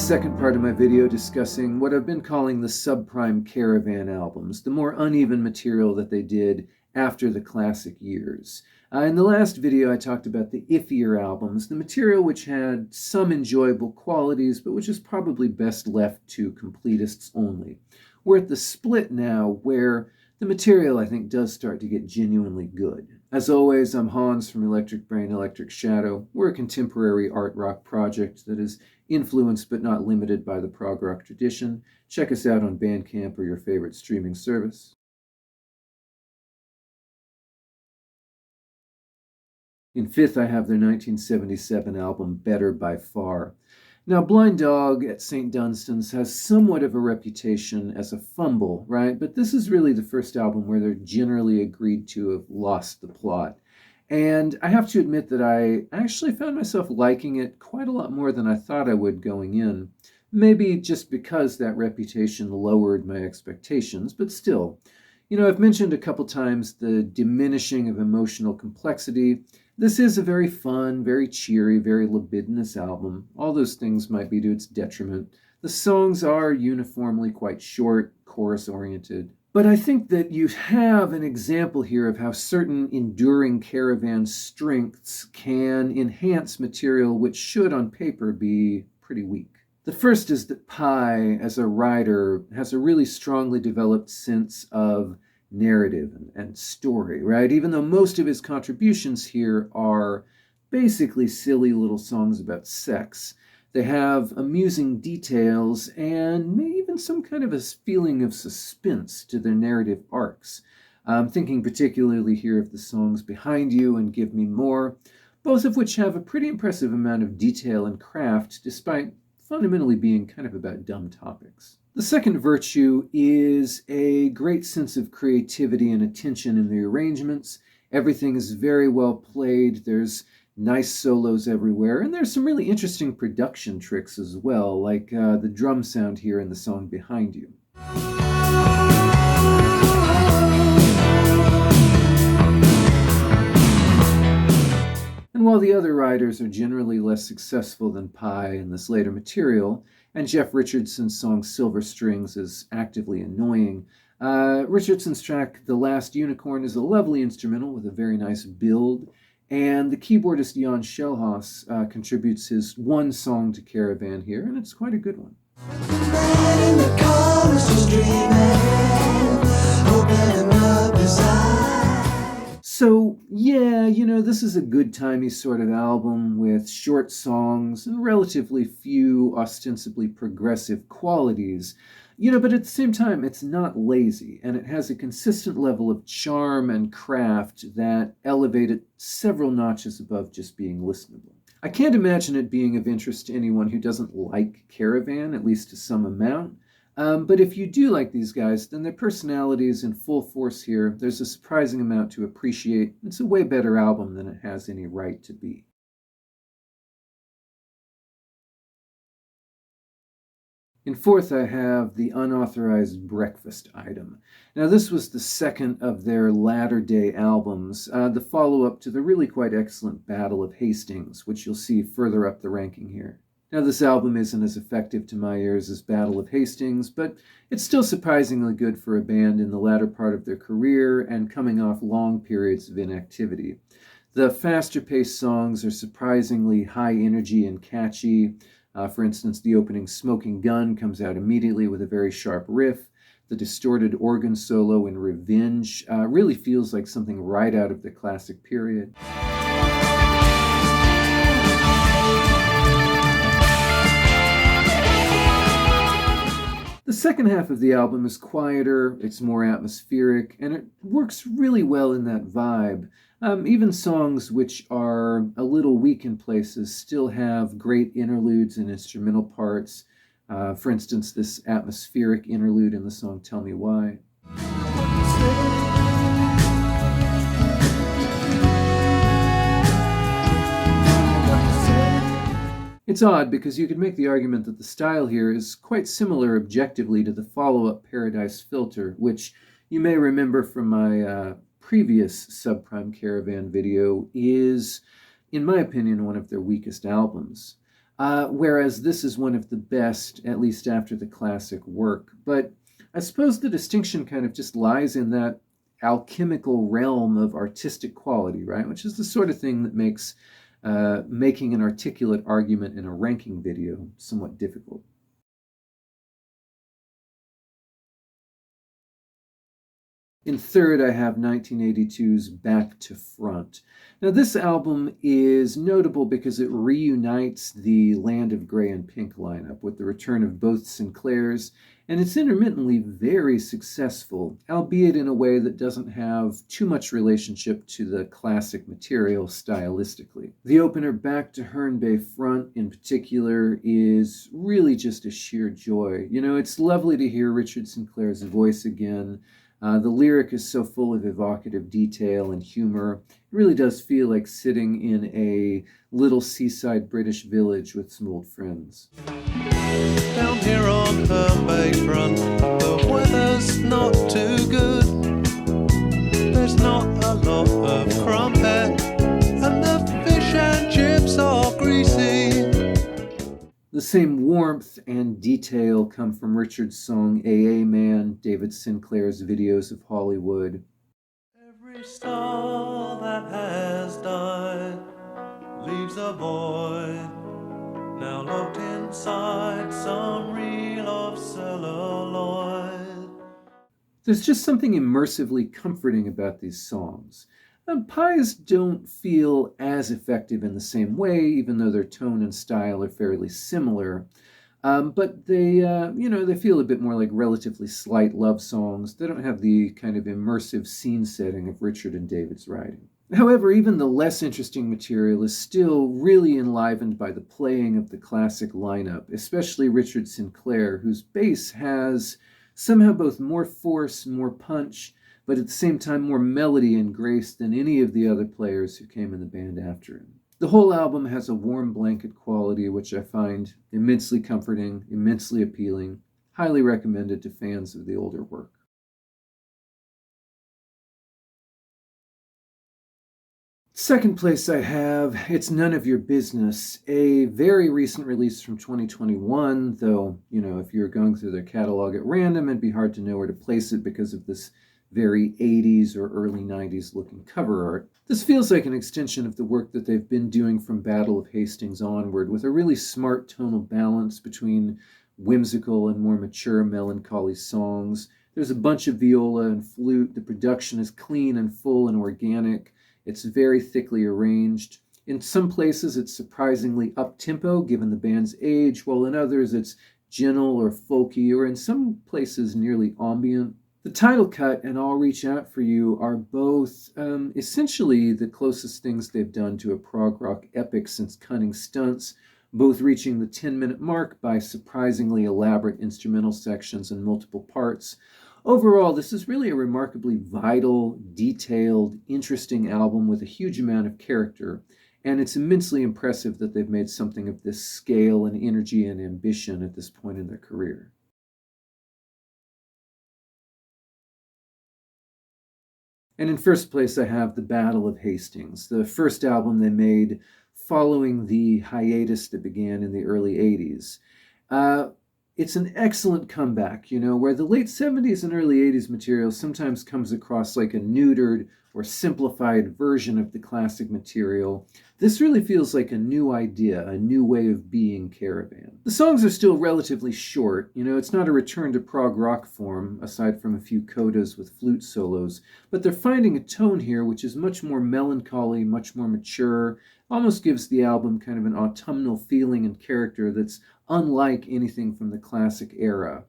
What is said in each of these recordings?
second part of my video discussing what I've been calling the subprime Caravan albums, the more uneven material that they did after the classic years. In the last video, I talked about the iffier albums, the material which had some enjoyable qualities, but which is probably best left to completists only. We're at the split now where the material, I think, does start to get genuinely good. As always, I'm Hans from Electric Brain, Electric Shadow. We're a contemporary art rock project that is influenced but not limited by the prog rock tradition. Check us out on Bandcamp or your favorite streaming service. In fifth, I have their 1977 album, Better by Far. Now, Blind Dog at St. Dunstan's has somewhat of a reputation as a fumble, right? But this is really the first album where they're generally agreed to have lost the plot. And I have to admit that I actually found myself liking it quite a lot more than I thought I would going in. Maybe just because that reputation lowered my expectations, but still. You know, I've mentioned a couple times the diminishing of emotional complexity. This is a very fun, very cheery, very libidinous album. All those things might be to its detriment. The songs are uniformly quite short, chorus-oriented. But I think that you have an example here of how certain enduring Caravan strengths can enhance material which should, on paper, be pretty weak. The first is that Pi, as a writer, has a really strongly developed sense of narrative and story, right? Even though most of his contributions here are basically silly little songs about sex, they have amusing details and maybe even some kind of a feeling of suspense to their narrative arcs. I'm thinking particularly here of the songs Behind You and Give Me More, both of which have a pretty impressive amount of detail and craft, despite fundamentally being kind of about dumb topics. The second virtue is a great sense of creativity and attention in the arrangements. Everything is very well played. There's nice solos everywhere, and there's some really interesting production tricks as well, like the drum sound here in the song Behind You. And while the other writers are generally less successful than Pi in this later material, and Jeff Richardson's song Silver Strings is actively annoying, Richardson's track The Last Unicorn is a lovely instrumental with a very nice build, and the keyboardist Jan Schellhaus contributes his one song to Caravan here, and it's quite a good one. So, yeah, you know, this is a good-timey sort of album with short songs and relatively few ostensibly progressive qualities. You know, but at the same time, it's not lazy, and it has a consistent level of charm and craft that elevate it several notches above just being listenable. I can't imagine it being of interest to anyone who doesn't like Caravan, at least to some amount. But if you do like these guys, then their personality is in full force here. There's a surprising amount to appreciate. It's a way better album than it has any right to be. In fourth, I have the Unauthorized Breakfast Item. Now, this was the second of their latter-day albums, the follow-up to the really quite excellent Battle of Hastings, which you'll see further up the ranking here. Now, this album isn't as effective to my ears as Battle of Hastings, but it's still surprisingly good for a band in the latter part of their career and coming off long periods of inactivity. The faster-paced songs are surprisingly high energy and catchy. For instance, the opening Smoking Gun comes out immediately with a very sharp riff. The distorted organ solo in Revenge really feels like something right out of the classic period. The second half of the album is quieter, it's more atmospheric, and it works really well in that vibe. Even songs which are a little weak in places still have great interludes and instrumental parts. For instance, this atmospheric interlude in the song Tell Me Why. It's odd because you could make the argument that the style here is quite similar objectively to the follow-up Paradise Filter, which you may remember from my previous Subprime Caravan video is, in my opinion, one of their weakest albums. whereas this is one of the best, at least after the classic work. But I suppose the distinction kind of just lies in that alchemical realm of artistic quality, right? Which is the sort of thing that makes making an articulate argument in a ranking video somewhat difficult. In third, I have 1982's Back to Front. Now, this album is notable because it reunites the Land of Gray and Pink lineup with the return of both Sinclairs, and it's intermittently very successful, albeit in a way that doesn't have too much relationship to the classic material stylistically. The opener, Back to Herne Bay Front, in particular, is really just a sheer joy. You know, it's lovely to hear Richard Sinclair's voice again. The lyric is so full of evocative detail and humor. It really does feel like sitting in a little seaside British village with some old friends. Down here on her bayfront, the weather's not too good. There's not a lot of crumpet, and the fish and chips are greasy. The same warmth and detail come from Richard's song AA Man, David Sinclair's videos of Hollywood. Every star that has died leaves a void, now locked inside some reel of celluloid. There's just something immersively comforting about these songs. Pies don't feel as effective in the same way, even though their tone and style are fairly similar. But they feel a bit more like relatively slight love songs. They don't have the kind of immersive scene setting of Richard and David's writing. However, even the less interesting material is still really enlivened by the playing of the classic lineup, especially Richard Sinclair, whose bass has somehow both more force, more punch, but at the same time more melody and grace than any of the other players who came in the band after him. The whole album has a warm blanket quality, which I find immensely comforting, immensely appealing, highly recommended to fans of the older work. Second place I have, It's None of Your Business, a very recent release from 2021, though, if you're going through their catalog at random, it'd be hard to know where to place it because of this very 80s or early 90s looking cover art. This feels like an extension of the work that they've been doing from Battle of Hastings onward, with a really smart tonal balance between whimsical and more mature melancholy songs. There's a bunch of viola and flute. The production is clean and full and organic. It's very thickly arranged. In some places, it's surprisingly up-tempo, given the band's age, while in others, it's gentle or folky, or in some places, nearly ambient. The title cut and I'll Reach Out For You are both essentially the closest things they've done to a prog rock epic since Cunning Stunts, both reaching the 10-minute mark by surprisingly elaborate instrumental sections and multiple parts. Overall, this is really a remarkably vital, detailed, interesting album with a huge amount of character, and it's immensely impressive that they've made something of this scale and energy and ambition at this point in their career. And in first place, I have The Battle of Hastings, the first album they made following the hiatus that began in the early 80s. It's an excellent comeback, where the late 70s and early 80s material sometimes comes across like a neutered or simplified version of the classic material. This really feels like a new idea, a new way of being Caravan. The songs are still relatively short, it's not a return to prog rock form, aside from a few codas with flute solos, but they're finding a tone here which is much more melancholy, much more mature, almost gives the album kind of an autumnal feeling and character that's unlike anything from the classic era.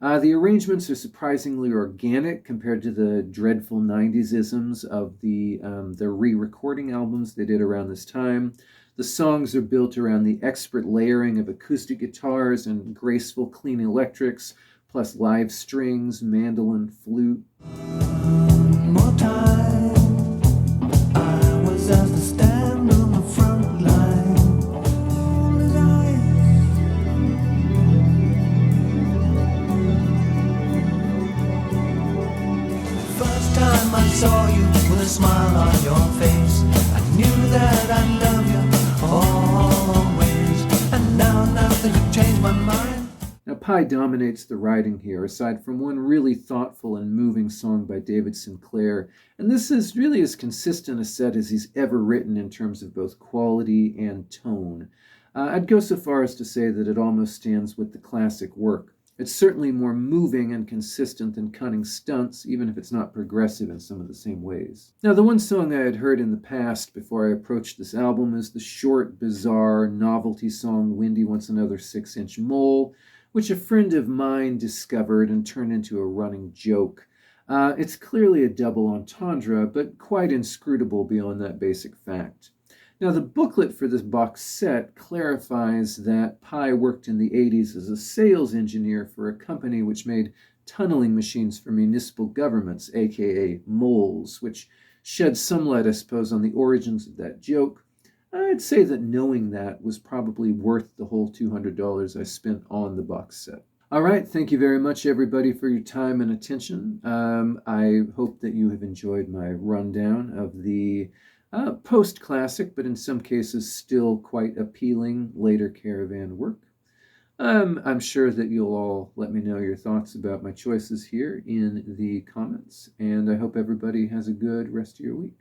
The arrangements are surprisingly organic compared to the dreadful 90s-isms of the re-recording albums they did around this time. The songs are built around the expert layering of acoustic guitars and graceful, clean electrics, plus live strings, mandolin, flute. More time, I was asked to stand on the front line. First time I saw you with a smile on your face, I knew that I love you always. And Pie dominates the writing here, aside from one really thoughtful and moving song by David Sinclair. And this is really as consistent a set as he's ever written in terms of both quality and tone. I'd go so far as to say that it almost stands with the classic work. It's certainly more moving and consistent than Cunning Stunts, even if it's not progressive in some of the same ways. Now, the one song I had heard in the past before I approached this album is the short, bizarre, novelty song Windy Wants Another 6-Inch Mole, which a friend of mine discovered and turned into a running joke. It's clearly a double entendre, but quite inscrutable beyond that basic fact. Now, the booklet for this box set clarifies that Pye worked in the 80s as a sales engineer for a company which made tunneling machines for municipal governments, aka moles, which sheds some light, I suppose, on the origins of that joke. I'd say that knowing that was probably worth the whole $200 I spent on the box set. All right, thank you very much, everybody, for your time and attention. I hope that you have enjoyed my rundown of the post-classic, but in some cases still quite appealing later Caravan work. I'm sure that you'll all let me know your thoughts about my choices here in the comments, and I hope everybody has a good rest of your week.